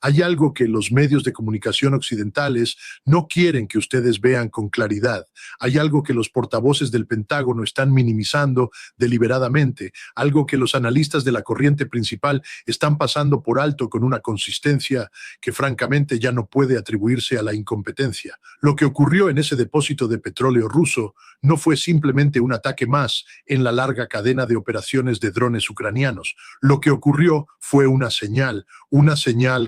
Hay algo que los medios de comunicación occidentales no quieren que ustedes vean con claridad. Hay algo que los portavoces del Pentágono están minimizando deliberadamente, algo que los analistas de la corriente principal están pasando por alto con una consistencia que francamente ya no puede atribuirse a la incompetencia. Lo que ocurrió en ese depósito de petróleo ruso no fue simplemente un ataque más en la larga cadena de operaciones de drones ucranianos. Lo que ocurrió fue una señal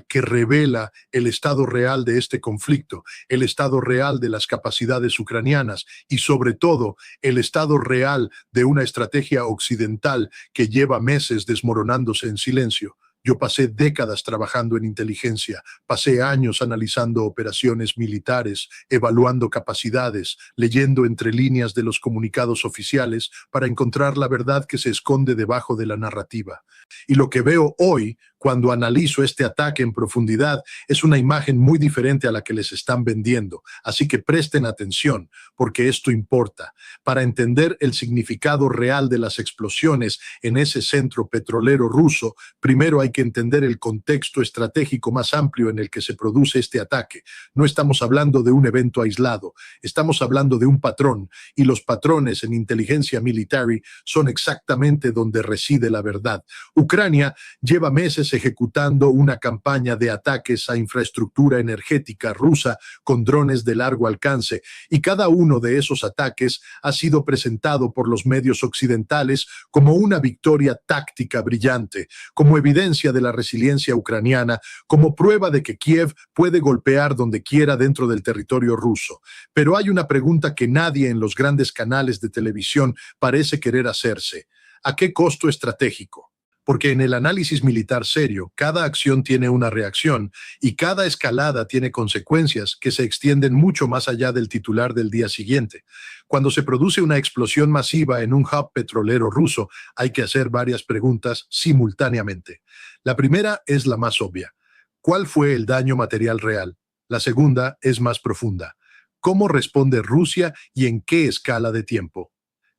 que revela el estado real de este conflicto, el estado real de las capacidades ucranianas y sobre todo el estado real de una estrategia occidental que lleva meses desmoronándose en silencio. Yo pasé décadas trabajando en inteligencia, pasé años analizando operaciones militares, evaluando capacidades, leyendo entre líneas de los comunicados oficiales para encontrar la verdad que se esconde debajo de la narrativa. Y lo que veo hoy, cuando analizo este ataque en profundidad, es una imagen muy diferente a la que les están vendiendo. Así que presten atención, porque esto importa. Para entender el significado real de las explosiones en ese centro petrolero ruso, primero hay que entender el contexto estratégico más amplio en el que se produce este ataque. No estamos hablando de un evento aislado, estamos hablando de un patrón, y los patrones en inteligencia militar son exactamente donde reside la verdad. Ucrania lleva meses ejecutando una campaña de ataques a infraestructura energética rusa con drones de largo alcance, y cada uno de esos ataques ha sido presentado por los medios occidentales como una victoria táctica brillante, como evidencia de la resiliencia ucraniana, como prueba de que Kiev puede golpear donde quiera dentro del territorio ruso. Pero hay una pregunta que nadie en los grandes canales de televisión parece querer hacerse: ¿a qué costo estratégico? Porque en el análisis militar serio, cada acción tiene una reacción y cada escalada tiene consecuencias que se extienden mucho más allá del titular del día siguiente. Cuando se produce una explosión masiva en un hub petrolero ruso, hay que hacer varias preguntas simultáneamente. La primera es la más obvia: ¿cuál fue el daño material real? La segunda es más profunda: ¿cómo responde Rusia y en qué escala de tiempo?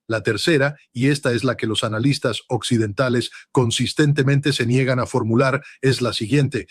La tercera, y esta es la que los analistas occidentales consistentemente se niegan a formular, es la siguiente: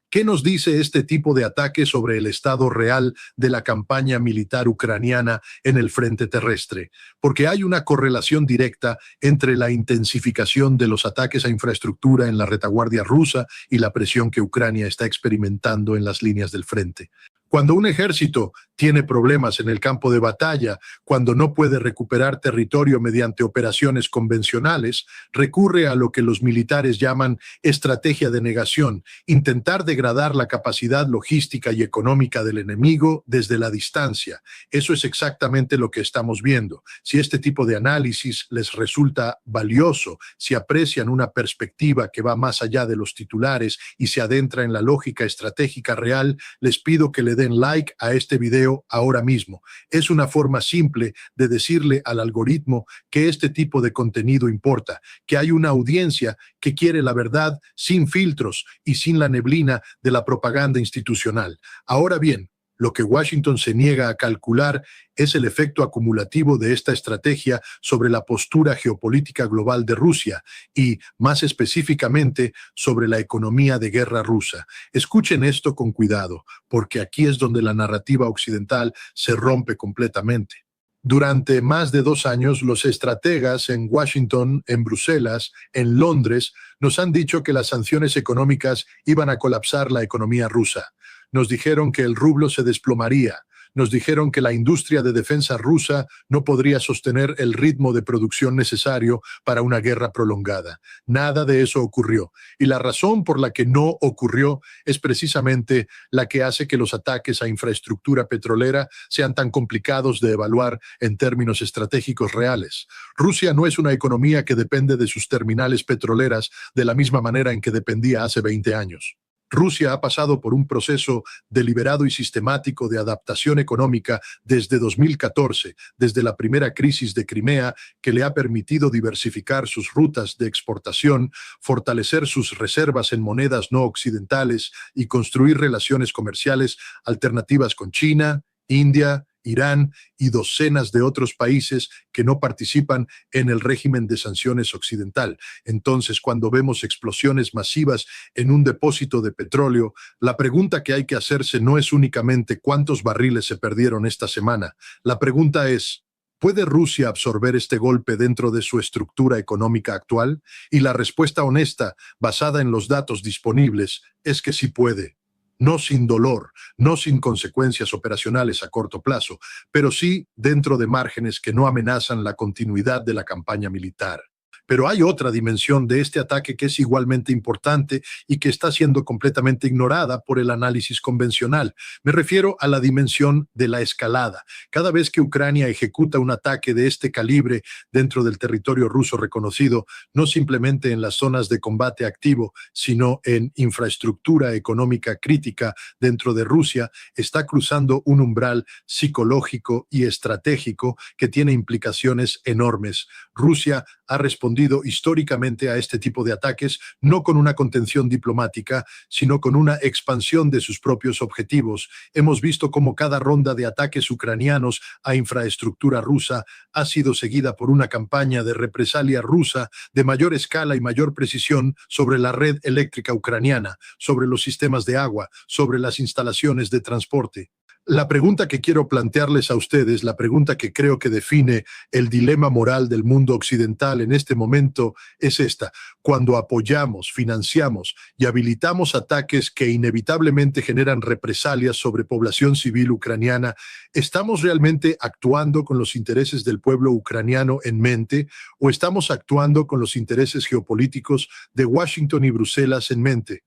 ¿qué nos dice este tipo de ataque sobre el estado real de la campaña militar ucraniana en el frente terrestre? Porque hay una correlación directa entre la intensificación de los ataques a infraestructura en la retaguardia rusa y la presión que Ucrania está experimentando en las líneas del frente. Cuando un ejército tiene problemas en el campo de batalla, cuando no puede recuperar territorio mediante operaciones convencionales, recurre a lo que los militares llaman estrategia de negación: intentar degradar la capacidad logística y económica del enemigo desde la distancia. Eso es exactamente lo que estamos viendo. Si este tipo de análisis les resulta valioso, si aprecian una perspectiva que va más allá de los titulares y se adentra en la lógica estratégica real, les pido que le den like a este video ahora mismo. Es una forma simple de decirle al algoritmo que este tipo de contenido importa, que hay una audiencia que quiere la verdad sin filtros y sin la neblina de la propaganda institucional. Ahora bien, lo que Washington se niega a calcular es el efecto acumulativo de esta estrategia sobre la postura geopolítica global de Rusia y, más específicamente, sobre la economía de guerra rusa. Escuchen esto con cuidado, porque aquí es donde la narrativa occidental se rompe completamente. Durante más de 2 años, los estrategas en Washington, en Bruselas, en Londres, nos han dicho que las sanciones económicas iban a colapsar la economía rusa. Nos dijeron que el rublo se desplomaría. Nos dijeron que la industria de defensa rusa no podría sostener el ritmo de producción necesario para una guerra prolongada. Nada de eso ocurrió. Y la razón por la que no ocurrió es precisamente la que hace que los ataques a infraestructura petrolera sean tan complicados de evaluar en términos estratégicos reales. Rusia no es una economía que depende de sus terminales petroleras de la misma manera en que dependía hace 20 años. Rusia ha pasado por un proceso deliberado y sistemático de adaptación económica desde 2014, desde la primera crisis de Crimea, que le ha permitido diversificar sus rutas de exportación, fortalecer sus reservas en monedas no occidentales y construir relaciones comerciales alternativas con China, India Irán y docenas de otros países que no participan en el régimen de sanciones occidental. Entonces, cuando vemos explosiones masivas en un depósito de petróleo, la pregunta que hay que hacerse no es únicamente cuántos barriles se perdieron esta semana. La pregunta es, ¿puede Rusia absorber este golpe dentro de su estructura económica actual? Y la respuesta honesta, basada en los datos disponibles, es que sí puede. No sin dolor, no sin consecuencias operacionales a corto plazo, pero sí dentro de márgenes que no amenazan la continuidad de la campaña militar. Pero hay otra dimensión de este ataque que es igualmente importante y que está siendo completamente ignorada por el análisis convencional. Me refiero a la dimensión de la escalada. Cada vez que Ucrania ejecuta un ataque de este calibre dentro del territorio ruso reconocido, no simplemente en las zonas de combate activo, sino en infraestructura económica crítica dentro de Rusia, está cruzando un umbral psicológico y estratégico que tiene implicaciones enormes. Rusia ha respondido históricamente a este tipo de ataques, no con una contención diplomática, sino con una expansión de sus propios objetivos. Hemos visto cómo cada ronda de ataques ucranianos a infraestructura rusa ha sido seguida por una campaña de represalia rusa de mayor escala y mayor precisión sobre la red eléctrica ucraniana, sobre los sistemas de agua, sobre las instalaciones de transporte. La pregunta que quiero plantearles a ustedes, la pregunta que creo que define el dilema moral del mundo occidental en este momento es esta. Cuando apoyamos, financiamos y habilitamos ataques que inevitablemente generan represalias sobre población civil ucraniana, ¿estamos realmente actuando con los intereses del pueblo ucraniano en mente o estamos actuando con los intereses geopolíticos de Washington y Bruselas en mente?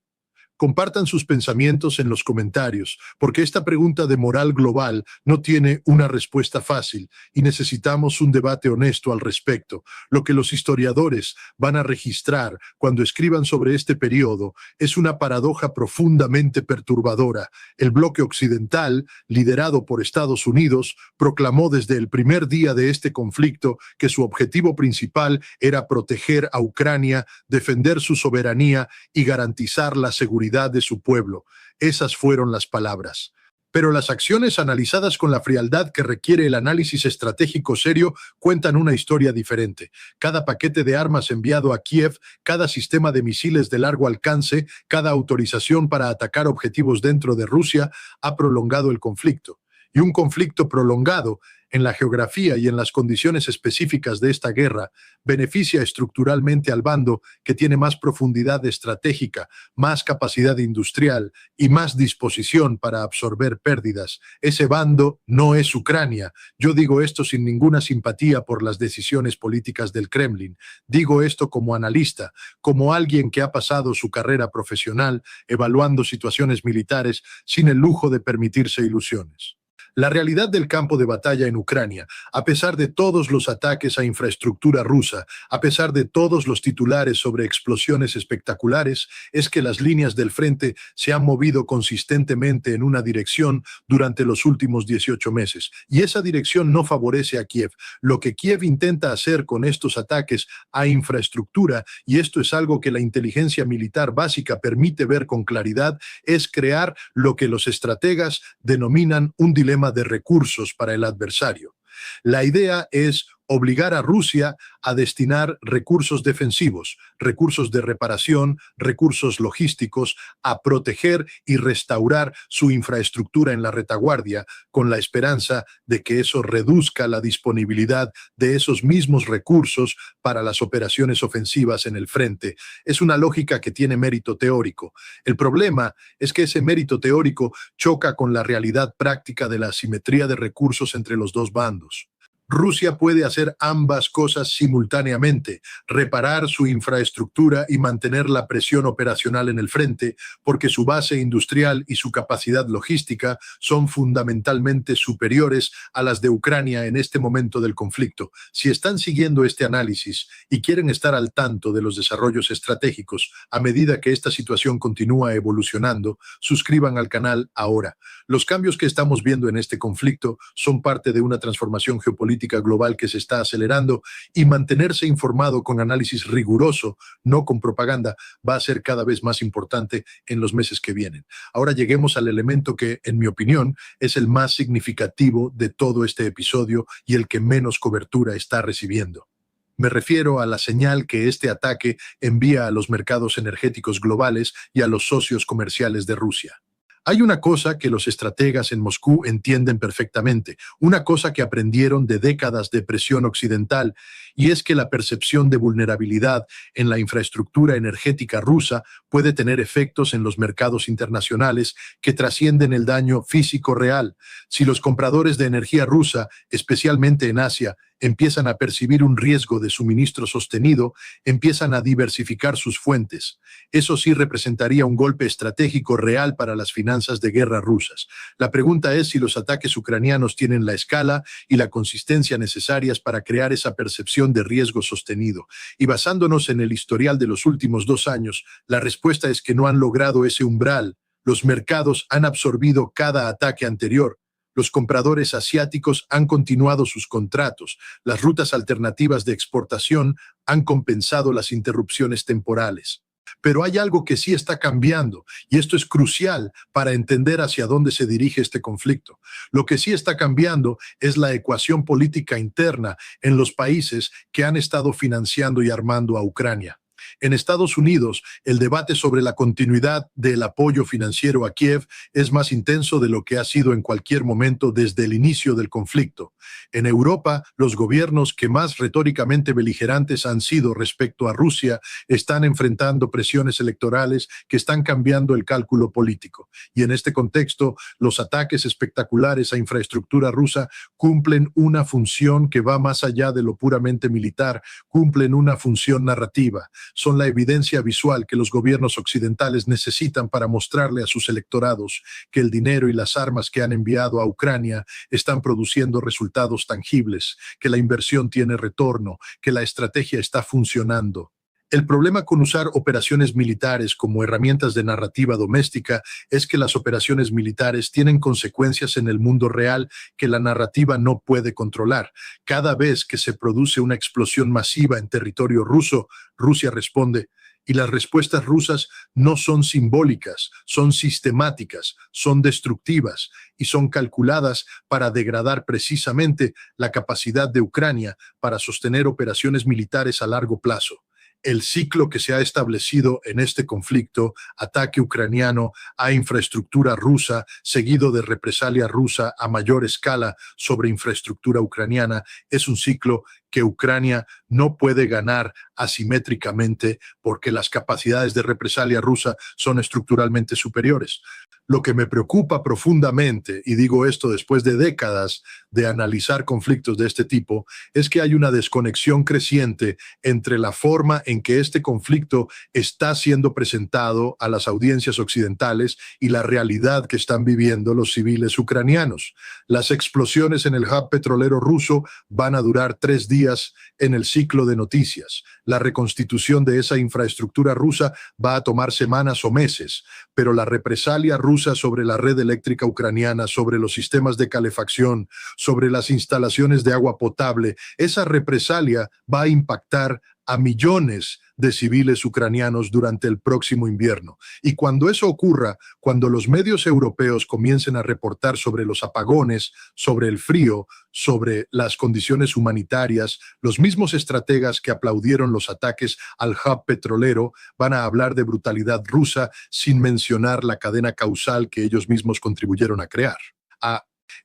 Compartan sus pensamientos en los comentarios, porque esta pregunta de moral global no tiene una respuesta fácil y necesitamos un debate honesto al respecto. Lo que los historiadores van a registrar cuando escriban sobre este periodo es una paradoja profundamente perturbadora. El bloque occidental, liderado por Estados Unidos, proclamó desde el primer día de este conflicto que su objetivo principal era proteger a Ucrania, defender su soberanía y garantizar la seguridad de su pueblo. Esas fueron las palabras. Pero las acciones analizadas con la frialdad que requiere el análisis estratégico serio cuentan una historia diferente. Cada paquete de armas enviado a Kiev, cada sistema de misiles de largo alcance, cada autorización para atacar objetivos dentro de Rusia ha prolongado el conflicto. Y un conflicto prolongado en la geografía y en las condiciones específicas de esta guerra beneficia estructuralmente al bando que tiene más profundidad estratégica, más capacidad industrial y más disposición para absorber pérdidas. Ese bando no es Ucrania. Yo digo esto sin ninguna simpatía por las decisiones políticas del Kremlin. Digo esto como analista, como alguien que ha pasado su carrera profesional evaluando situaciones militares sin el lujo de permitirse ilusiones. La realidad del campo de batalla en Ucrania, a pesar de todos los ataques a infraestructura rusa, a pesar de todos los titulares sobre explosiones espectaculares, es que las líneas del frente se han movido consistentemente en una dirección durante los últimos 18 meses. Y esa dirección no favorece a Kiev. Lo que Kiev intenta hacer con estos ataques a infraestructura, y esto es algo que la inteligencia militar básica permite ver con claridad, es crear lo que los estrategas denominan un dilema de recursos para el adversario. La idea es obligar a Rusia a destinar recursos defensivos, recursos de reparación, recursos logísticos, a proteger y restaurar su infraestructura en la retaguardia, con la esperanza de que eso reduzca la disponibilidad de esos mismos recursos para las operaciones ofensivas en el frente. Es una lógica que tiene mérito teórico. El problema es que ese mérito teórico choca con la realidad práctica de la asimetría de recursos entre los dos bandos. Rusia puede hacer ambas cosas simultáneamente, reparar su infraestructura y mantener la presión operacional en el frente, porque su base industrial y su capacidad logística son fundamentalmente superiores a las de Ucrania en este momento del conflicto. Si están siguiendo este análisis y quieren estar al tanto de los desarrollos estratégicos a medida que esta situación continúa evolucionando, suscriban al canal ahora. Los cambios que estamos viendo en este conflicto son parte de una transformación geopolítica geopolítica global que se está acelerando, y mantenerse informado con análisis riguroso, no con propaganda, va a ser cada vez más importante en los meses que vienen. Ahora lleguemos al elemento que, en mi opinión, es el más significativo de todo este episodio y el que menos cobertura está recibiendo. Me refiero a la señal que este ataque envía a los mercados energéticos globales y a los socios comerciales de Rusia. Hay una cosa que los estrategas en Moscú entienden perfectamente, una cosa que aprendieron de décadas de presión occidental, y es que la percepción de vulnerabilidad en la infraestructura energética rusa puede tener efectos en los mercados internacionales que trascienden el daño físico real. Si los compradores de energía rusa, especialmente en Asia, empiezan a percibir un riesgo de suministro sostenido, empiezan a diversificar sus fuentes. Eso sí representaría un golpe estratégico real para las finanzas de guerra rusas. La pregunta es si los ataques ucranianos tienen la escala y la consistencia necesarias para crear esa percepción de riesgo sostenido. Y basándonos en el historial de los últimos 2 años, la respuesta es que no han logrado ese umbral. Los mercados han absorbido cada ataque anterior. Los compradores asiáticos han continuado sus contratos. Las rutas alternativas de exportación han compensado las interrupciones temporales. Pero hay algo que sí está cambiando, y esto es crucial para entender hacia dónde se dirige este conflicto. Lo que sí está cambiando es la ecuación política interna en los países que han estado financiando y armando a Ucrania. En Estados Unidos, el debate sobre la continuidad del apoyo financiero a Kiev es más intenso de lo que ha sido en cualquier momento desde el inicio del conflicto. En Europa, los gobiernos que más retóricamente beligerantes han sido respecto a Rusia están enfrentando presiones electorales que están cambiando el cálculo político. Y en este contexto, los ataques espectaculares a infraestructura rusa cumplen una función que va más allá de lo puramente militar, cumplen una función narrativa. Son la evidencia visual que los gobiernos occidentales necesitan para mostrarle a sus electorados que el dinero y las armas que han enviado a Ucrania están produciendo resultados tangibles, que la inversión tiene retorno, que la estrategia está funcionando. El problema con usar operaciones militares como herramientas de narrativa doméstica es que las operaciones militares tienen consecuencias en el mundo real que la narrativa no puede controlar. Cada vez que se produce una explosión masiva en territorio ruso, Rusia responde, y las respuestas rusas no son simbólicas, son sistemáticas, son destructivas y son calculadas para degradar precisamente la capacidad de Ucrania para sostener operaciones militares a largo plazo. El ciclo que se ha establecido en este conflicto, ataque ucraniano a infraestructura rusa, seguido de represalia rusa a mayor escala sobre infraestructura ucraniana, es un ciclo que Ucrania no puede ganar asimétricamente porque las capacidades de represalia rusa son estructuralmente superiores. Lo que me preocupa profundamente, y digo esto después de décadas de analizar conflictos de este tipo, es que hay una desconexión creciente entre la forma en que este conflicto está siendo presentado a las audiencias occidentales y la realidad que están viviendo los civiles ucranianos. Las explosiones en el hub petrolero ruso van a durar 3 días en el ciclo de noticias. La reconstitución de esa infraestructura rusa va a tomar semanas o meses, pero la represalia rusa sobre la red eléctrica ucraniana, sobre los sistemas de calefacción, sobre las instalaciones de agua potable, esa represalia va a impactar a millones de civiles ucranianos durante el próximo invierno. Y cuando eso ocurra, cuando los medios europeos comiencen a reportar sobre los apagones, sobre el frío, sobre las condiciones humanitarias, los mismos estrategas que aplaudieron los ataques al hub petrolero van a hablar de brutalidad rusa sin mencionar la cadena causal que ellos mismos contribuyeron a crear.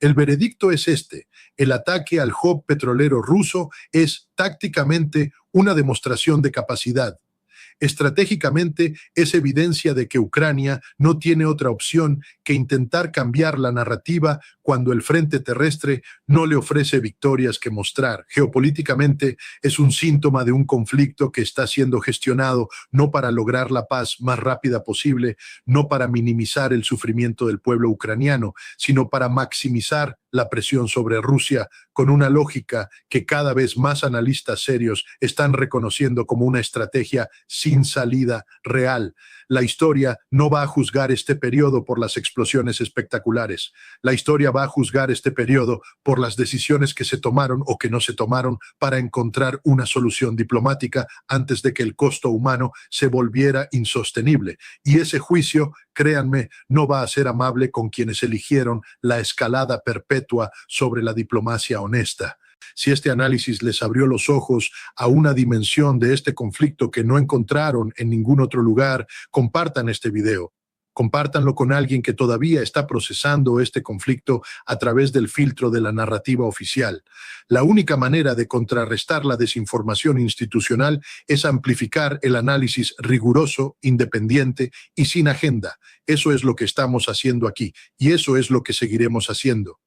El veredicto es este: el ataque al hub petrolero ruso es tácticamente una demostración de capacidad. Estratégicamente es evidencia de que Ucrania no tiene otra opción que intentar cambiar la narrativa cuando el frente terrestre no le ofrece victorias que mostrar. Geopolíticamente es un síntoma de un conflicto que está siendo gestionado no para lograr la paz más rápida posible, no para minimizar el sufrimiento del pueblo ucraniano, sino para maximizar la presión sobre Rusia con una lógica que cada vez más analistas serios están reconociendo como una estrategia sin salida real. La historia no va a juzgar este periodo por las explosiones espectaculares. La historia va a juzgar este periodo por las decisiones que se tomaron o que no se tomaron para encontrar una solución diplomática antes de que el costo humano se volviera insostenible. Y ese juicio, créanme, no va a ser amable con quienes eligieron la escalada perpetua sobre la diplomacia honesta. Si este análisis les abrió los ojos a una dimensión de este conflicto que no encontraron en ningún otro lugar, compartan este video. Compártanlo con alguien que todavía está procesando este conflicto a través del filtro de la narrativa oficial. La única manera de contrarrestar la desinformación institucional es amplificar el análisis riguroso, independiente y sin agenda. Eso es lo que estamos haciendo aquí y eso es lo que seguiremos haciendo.